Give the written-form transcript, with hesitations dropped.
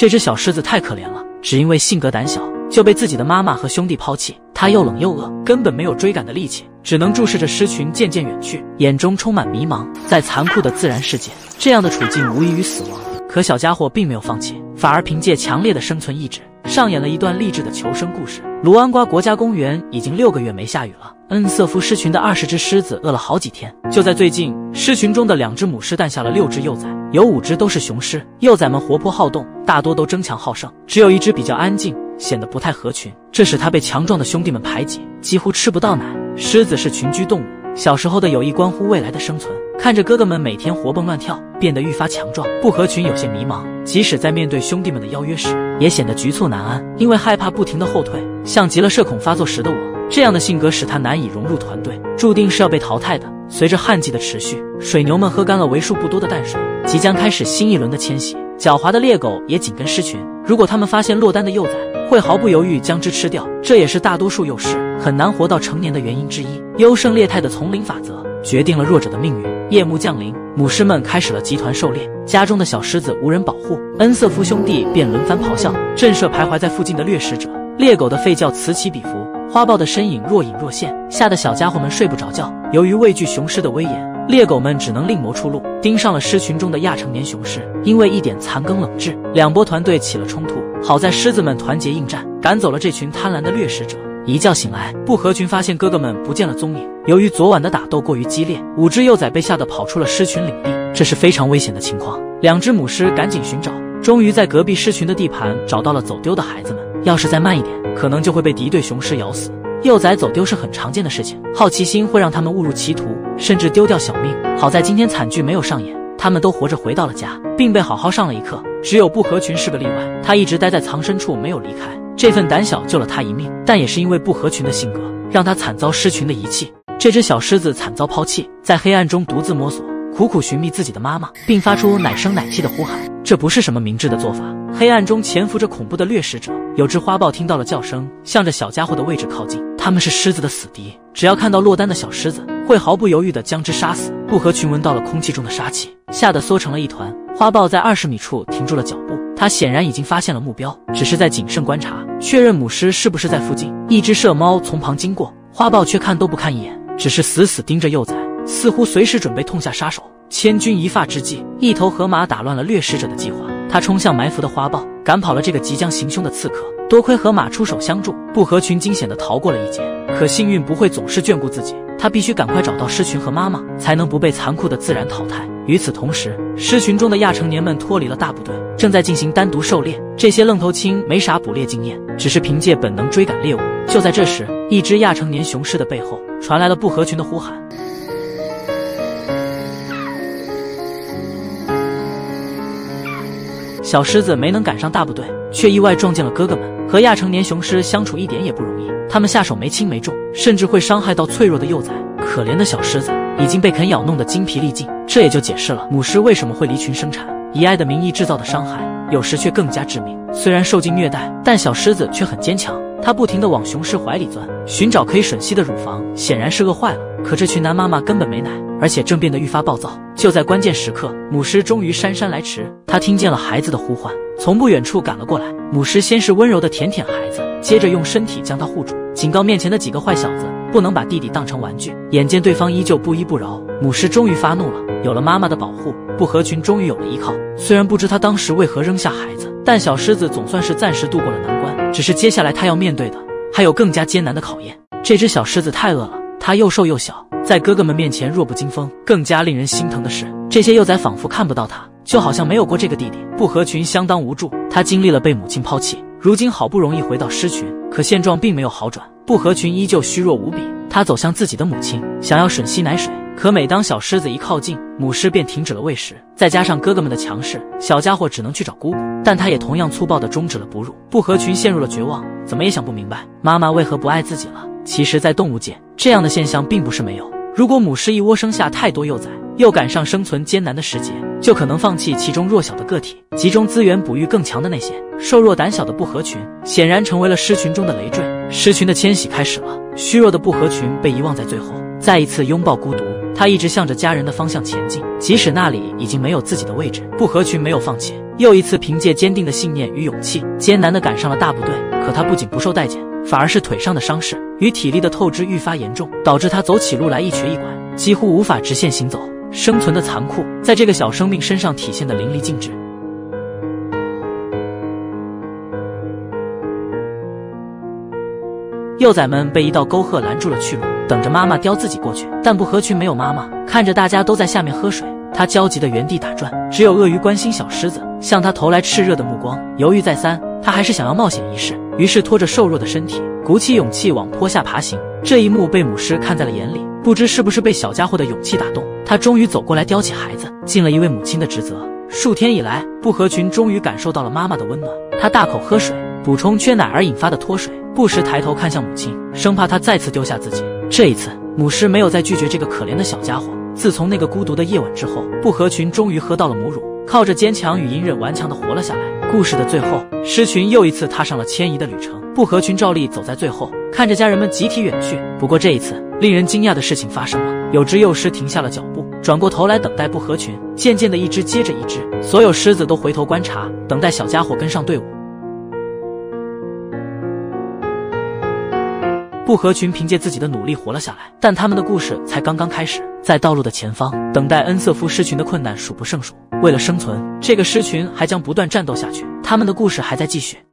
这只小狮子太可怜了，只因为性格胆小，就被自己的妈妈和兄弟抛弃。它又冷又饿，根本没有追赶的力气，只能注视着狮群渐渐远去，眼中充满迷茫。在残酷的自然世界，这样的处境无异于死亡。可小家伙并没有放弃，反而凭借强烈的生存意志，上演了一段励志的求生故事。卢安瓜国家公园已经6个月没下雨了，恩瑟夫狮群的20只狮子饿了好几天。就在最近，狮群中的2只母狮诞下了6只幼崽，有5只都是雄狮。幼崽们活泼好动，大多都争强好胜，只有1只比较安静，显得不太合群，这使它被强壮的兄弟们排挤，几乎吃不到奶。狮子是群居动物，小时候的友谊关乎未来的生存。看着哥哥们每天活蹦乱跳，变得愈发强壮，不合群有些迷茫，即使在面对兄弟们的邀约时，也显得局促难安，因为害怕不停地后退，像极了社恐发作时的我。这样的性格使他难以融入团队，注定是要被淘汰的。随着旱季的持续，水牛们喝干了为数不多的淡水，即将开始新一轮的迁徙。狡猾的猎狗也紧跟狮群，如果他们发现落单的幼崽，会毫不犹豫将之吃掉，这也是大多数幼狮很难活到成年的原因之一。优胜劣汰的丛林法则决定了弱者的命运。夜幕降临，母狮们开始了集团狩猎，家中的小狮子无人保护，恩瑟夫兄弟便轮番咆哮，震慑徘徊在附近的掠食者。猎狗的吠叫此起彼伏，花豹的身影若隐若现，吓得小家伙们睡不着觉。由于畏惧雄狮的威严，猎狗们只能另谋出路，盯上了狮群中的亚成年雄狮。因为一点残羹冷炙，两波团队起了冲突。好在狮子们团结应战，赶走了这群贪婪的掠食者。一觉醒来，不合群发现哥哥们不见了踪影。由于昨晚的打斗过于激烈，5只幼崽被吓得跑出了狮群领地，这是非常危险的情况。2只母狮赶紧寻找，终于在隔壁狮群的地盘找到了走丢的孩子们。要是再慢一点，可能就会被敌对雄狮咬死。幼崽走丢是很常见的事情，好奇心会让他们误入歧途，甚至丢掉小命。好在今天惨剧没有上演，他们都活着回到了家，并被好好上了一课。只有不合群是个例外，他一直待在藏身处没有离开，这份胆小救了他一命，但也是因为不合群的性格，让他惨遭狮群的遗弃。这只小狮子惨遭抛弃，在黑暗中独自摸索，苦苦寻觅自己的妈妈，并发出奶声奶气的呼喊。这不是什么明智的做法。黑暗中潜伏着恐怖的掠食者，有只花豹听到了叫声，向着小家伙的位置靠近。他们是狮子的死敌，只要看到落单的小狮子，会毫不犹豫地将之杀死。不合群闻到了空气中的杀气，吓得缩成了一团。花豹在20米处停住了脚步，他显然已经发现了目标，只是在谨慎观察，确认母狮是不是在附近。一只射猫从旁经过，花豹却看都不看一眼，只是死死盯着幼崽，似乎随时准备痛下杀手。千钧一发之际，一头河马打乱了掠食者的计划，他冲向埋伏的花豹，赶跑了这个即将行凶的刺客。多亏河马出手相助，不合群惊险地逃过了一劫。可幸运不会总是眷顾自己，他必须赶快找到狮群和妈妈，才能不被残酷的自然淘汰。与此同时，狮群中的亚成年们脱离了大部队，正在进行单独狩猎。这些愣头青没啥捕猎经验，只是凭借本能追赶猎物。就在这时，一只亚成年雄狮的背后传来了不合群的呼喊。小狮子没能赶上大部队，却意外撞见了哥哥们。和亚成年雄狮相处一点也不容易，他们下手没轻没重，甚至会伤害到脆弱的幼崽。可怜的小狮子已经被啃咬弄得精疲力尽，这也就解释了母狮为什么会离群生产。以爱的名义制造的伤害，有时却更加致命。虽然受尽虐待，但小狮子却很坚强，它不停地往雄狮怀里钻，寻找可以吮吸的乳房，显然是饿坏了。可这群男妈妈根本没奶，而且正变得愈发暴躁。就在关键时刻，母狮终于姗姗来迟，她听见了孩子的呼唤，从不远处赶了过来。母狮先是温柔地舔舔孩子，接着用身体将他护住，警告面前的几个坏小子不能把弟弟当成玩具。眼见对方依旧不依不饶，母狮终于发怒了。有了妈妈的保护，不合群终于有了依靠。虽然不知他当时为何扔下孩子，但小狮子总算是暂时度过了难关。只是接下来他要面对的还有更加艰难的考验。这只小狮子太饿了，它又瘦又小，在哥哥们面前弱不禁风。更加令人心疼的是，这些幼崽仿佛看不到他，就好像没有过这个弟弟。不合群相当无助，他经历了被母亲抛弃，如今好不容易回到狮群，可现状并没有好转。不合群依旧虚弱无比，他走向自己的母亲，想要吮吸奶水，可每当小狮子一靠近，母狮便停止了喂食。再加上哥哥们的强势，小家伙只能去找姑姑，但他也同样粗暴地终止了哺乳。不合群陷入了绝望，怎么也想不明白妈妈为何不爱自己了。其实在动物界，这样的现象并不是没有。如果母狮一窝生下太多幼崽，又赶上生存艰难的时节，就可能放弃其中弱小的个体，集中资源哺育更强的那些。瘦弱胆小的不合群显然成为了狮群中的累赘。狮群的迁徙开始了，虚弱的不合群被遗忘在最后，再一次拥抱孤独。他一直向着家人的方向前进，即使那里已经没有自己的位置。不合群没有放弃，又一次凭借坚定的信念与勇气，艰难地赶上了大部队。可他不仅不受待见，反而是腿上的伤势与体力的透支愈发严重，导致他走起路来一瘸一拐，几乎无法直线行走。生存的残酷在这个小生命身上体现得淋漓尽致。幼崽们被一道沟壑拦住了去路，等着妈妈叼自己过去。但不合群没有妈妈，看着大家都在下面喝水，他焦急地原地打转。只有鳄鱼关心小狮子，向他投来炽热的目光。犹豫再三，他还是想要冒险一试，于是拖着瘦弱的身体，鼓起勇气往坡下爬行。这一幕被母狮看在了眼里，不知是不是被小家伙的勇气打动，他终于走过来叼起孩子，尽了一位母亲的职责。数天以来，不合群终于感受到了妈妈的温暖。他大口喝水，补充缺奶而引发的脱水，不时抬头看向母亲，生怕她再次丢下自己。这一次，母狮没有再拒绝这个可怜的小家伙。自从那个孤独的夜晚之后，不合群终于喝到了母乳，靠着坚强与隐忍顽强地活了下来。故事的最后，狮群又一次踏上了迁移的旅程，不合群照例走在最后，看着家人们集体远去。不过这一次，令人惊讶的事情发生了，有只幼狮停下了脚步，转过头来等待不合群。渐渐的，一只接着一只，所有狮子都回头观察，等待小家伙跟上队伍。不合群凭借自己的努力活了下来，但他们的故事才刚刚开始。在道路的前方，等待恩瑟夫狮群的困难数不胜数。为了生存，这个狮群还将不断战斗下去。他们的故事还在继续。